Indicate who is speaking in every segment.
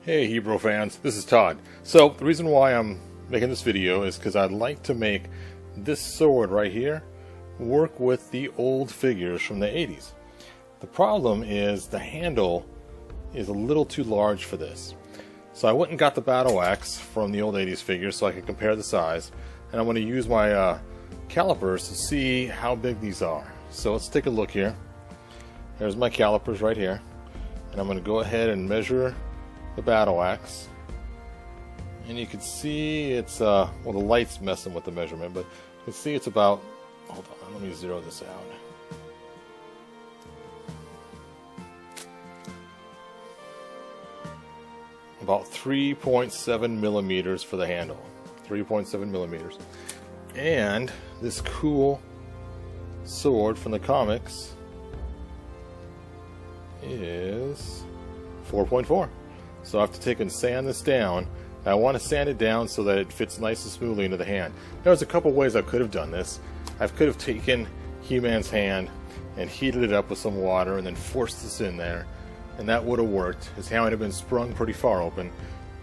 Speaker 1: Hey Hebrew fans, this is Todd. So the reason why I'm making this video is because I'd like to make this sword right here work with the old figures from the 80s. The problem is the handle is a little too large for this. So I went and got the battle axe from the old 80s figures so I can compare the size, and I'm going to use my calipers to see how big these are. So let's take a look here. There's my calipers right here, and I'm going to go ahead and measure the battle axe, and you can see it's well, the light's messing with the measurement, but you can see it's about, hold on, let me zero this out. About 3.7 millimeters for the handle. 3.7 millimeters. And this cool sword from the comics is 4.4. So I have to take and sand this down. I want to sand it down so that it fits nice and smoothly into the hand. There's a couple ways I could have done this. I could have taken He-Man's hand and heated it up with some water and then forced this in there, and that would have worked. His hand would have been sprung pretty far open.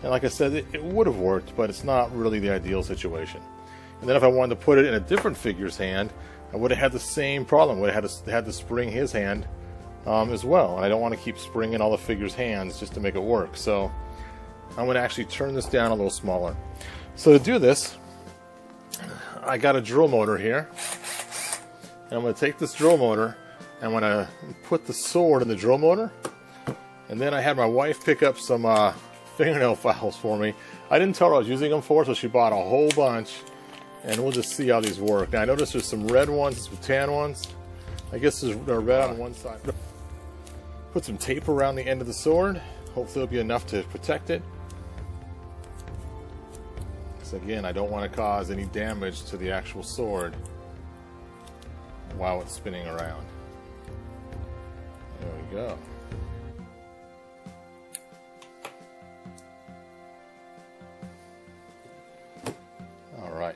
Speaker 1: And like I said, it would have worked, but it's not really the ideal situation. And then if I wanted to put it in a different figure's hand, I would have had the same problem. I would have had to spring his hand as well, and I don't want to keep springing all the figures' hands just to make it work. So I'm going to actually turn this down a little smaller. So to do this, I got a drill motor here, and I'm going to take this drill motor and I'm going to put the sword in the drill motor, and then I had my wife pick up some fingernail files for me. I didn't tell her I was using them for, so she bought a whole bunch, and we'll just see how these work. Now I noticed there's some red ones, some tan ones. I guess they're red on one side. Put some tape around the end of the sword. Hopefully it'll be enough to protect it. Because again, I don't want to cause any damage to the actual sword while it's spinning around. There we go. All right.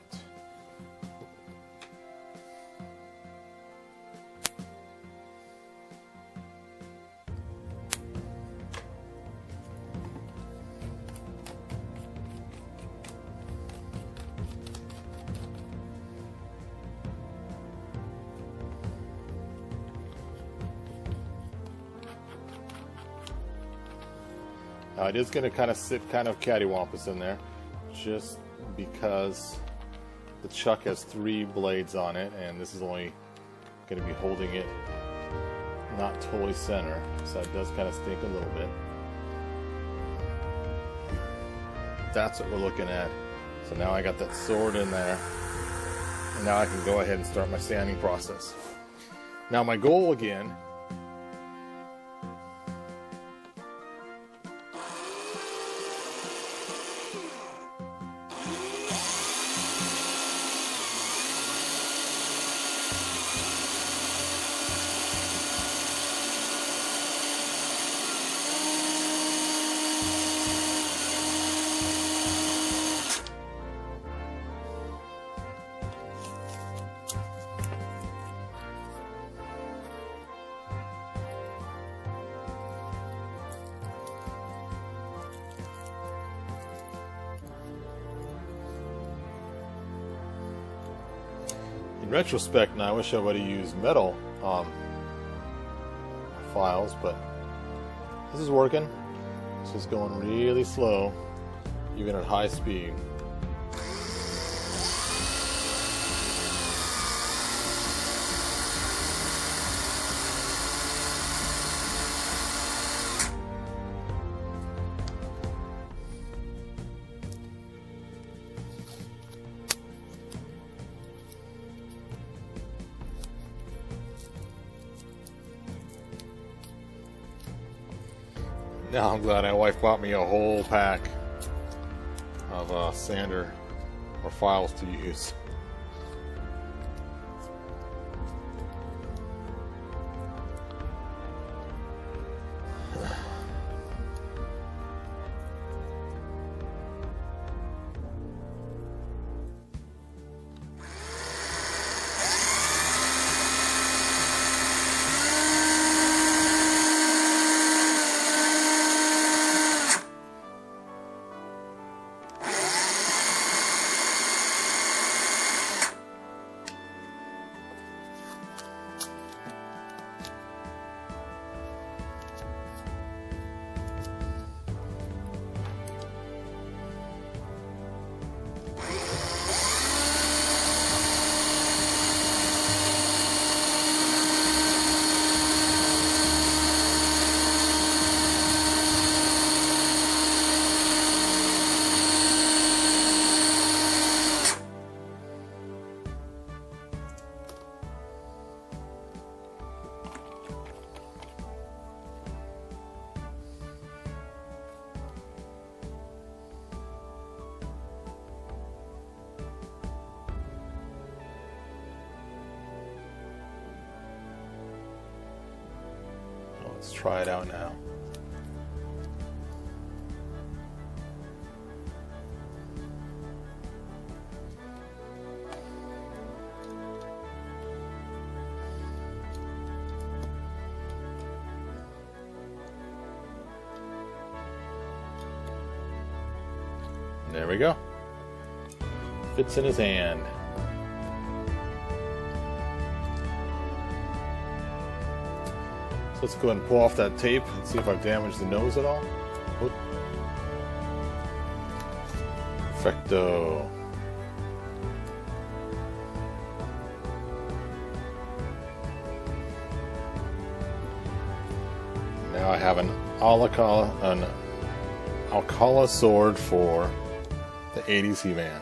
Speaker 1: Now it is going to kind of sit kind of cattywampus in there, just because the chuck has 3 blades on it, and this is only going to be holding it not totally center, so it does kind of stink a little bit. That's what we're looking at. So now I got that sword in there, and now I can go ahead and start my sanding process. Now my goal again in retrospect, now I wish I would have used metal files, but this is working. It's just going really slow, even at high speed. Now I'm glad my wife bought me a whole pack of sander or files to use. Let's try it out now. There we go. Fits in his hand. So let's go ahead and pull off that tape and see if I've damaged the nose at all. Oop. Perfecto. Now I have an Alcala sword for the 80's He-Man.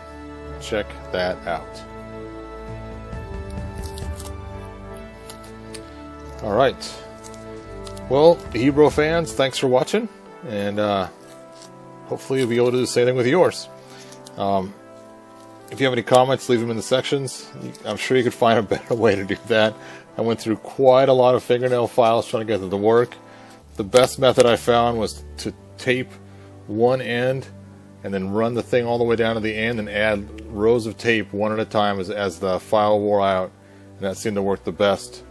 Speaker 1: Check that out. Alright. Well, Hebrew fans, thanks for watching. And hopefully you'll be able to do the same thing with yours. If you have any comments, leave them in the sections. I'm sure you could find a better way to do that. I went through quite a lot of fingernail files trying to get them to work. The best method I found was to tape one end and then run the thing all the way down to the end and add rows of tape one at a time as the file wore out, and that seemed to work the best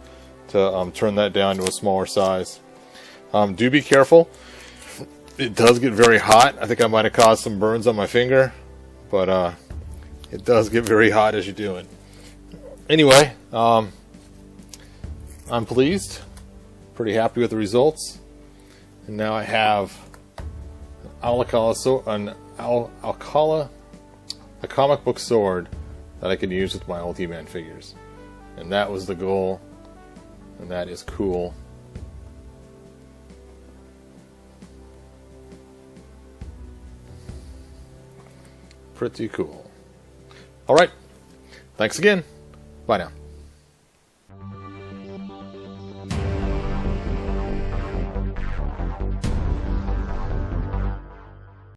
Speaker 1: to turn that down to a smaller size. Do be careful. It does get very hot. I think I might have caused some burns on my finger, but it does get very hot as you do it. Anyway, I'm pleased, pretty happy with the results, and now I have Alcala, a comic book sword that I can use with my old He-Man figures. And that was the goal, and that is cool. Pretty cool. Alright, thanks again. Bye now.